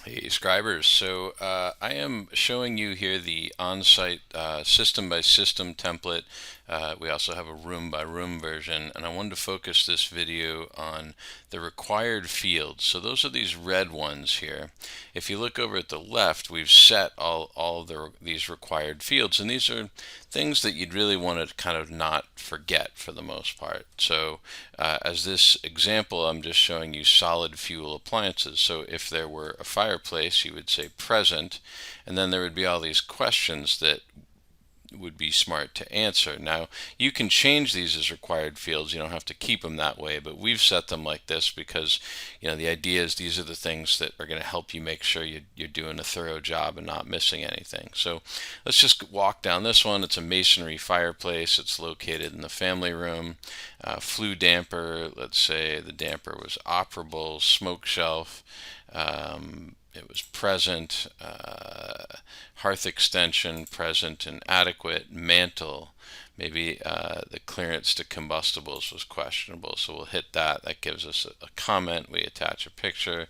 Hey, scribers. So I am showing you here the on-site system by system template. We also have a room by room version, and I wanted to focus this video on the required fields. So those are these red ones here. If you look over at the left, we've set all of these required fields, and these are things that you'd really want to kind of not forget for the most part. So as this example, I'm just showing you solid fuel appliances. So if there were a fireplace, you would say present, and then there would be all these questions that would be smart to answer. Now, you can change these as required fields. You don't have to keep them that way, but we've set them like this because, the idea is these are the things that are going to help you make sure you're doing a thorough job and not missing anything. So let's just walk down this one. It's a masonry fireplace. It's located in the family room. Flue damper, let's say the damper was operable. Smoke shelf. It was present, hearth extension present and adequate, mantle, maybe the clearance to combustibles was questionable, so we'll hit that. That gives us a comment. We attach a picture.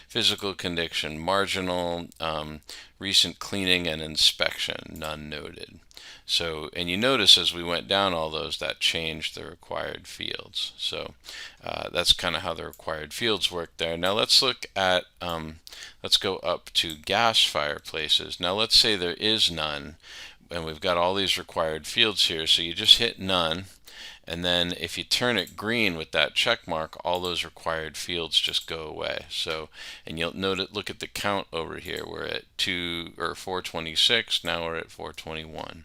Physical condition marginal, recent cleaning and inspection none noted. So, and you notice as we went down all those, that changed the required fields. So that's kind of how the required fields work there. Now let's look at, let's go up to gas fireplaces. Now let's say there is none, and we've got all these required fields here. So you just hit none, and then if you turn it green with that check mark, all those required fields just go away. So, and you'll note it, look at the count over here. We're at 426, now we're at 421.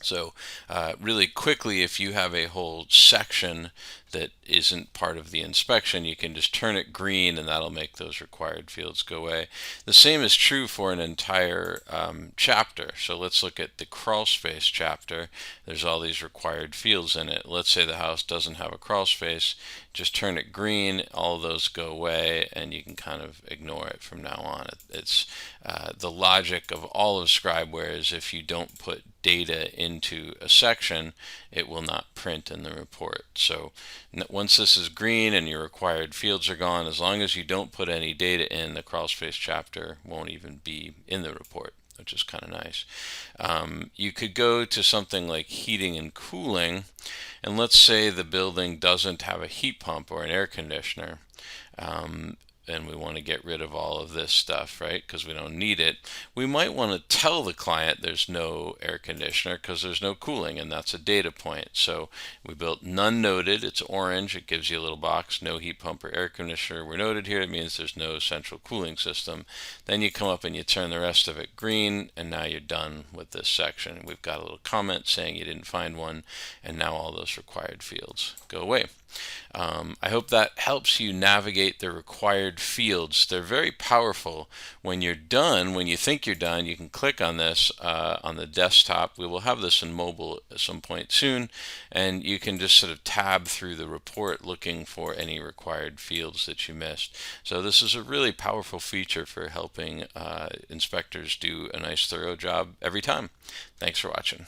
So really quickly, if you have a whole section that isn't part of the inspection, you can just turn it green and that'll make those required fields go away. The same is true for an entire chapter. So let's look at the crawl space chapter. There's all these required fields in it. Let's say the house doesn't have a crawl space. Just turn it green, all of those go away, and you can kind of ignore it from now on. It's the logic of all of Scribeware is if you don't put data into a section, it will not print in the report. So once this is green and your required fields are gone, as long as you don't put any data in, the crawl space chapter won't even be in the report, which is kind of nice. You could go to something like heating and cooling, and let's say the building doesn't have a heat pump or an air conditioner. And we want to get rid of all of this stuff, right? Because we don't need it. We might want to tell the client there's no air conditioner because there's no cooling, and that's a data point. So we built none noted. It's orange. It gives you a little box. No heat pump or air conditioner were noted here. It means there's no central cooling system. Then you come up and you turn the rest of it green, and now you're done with this section. We've got a little comment saying you didn't find one, and now all those required fields go away. I hope that helps you navigate the required fields. They're very powerful. When you're done, when you think you're done, you can click on this on the desktop. We will have this in mobile at some point soon, and you can just sort of tab through the report looking for any required fields that you missed. So this is a really powerful feature for helping inspectors do a nice thorough job every time. Thanks for watching.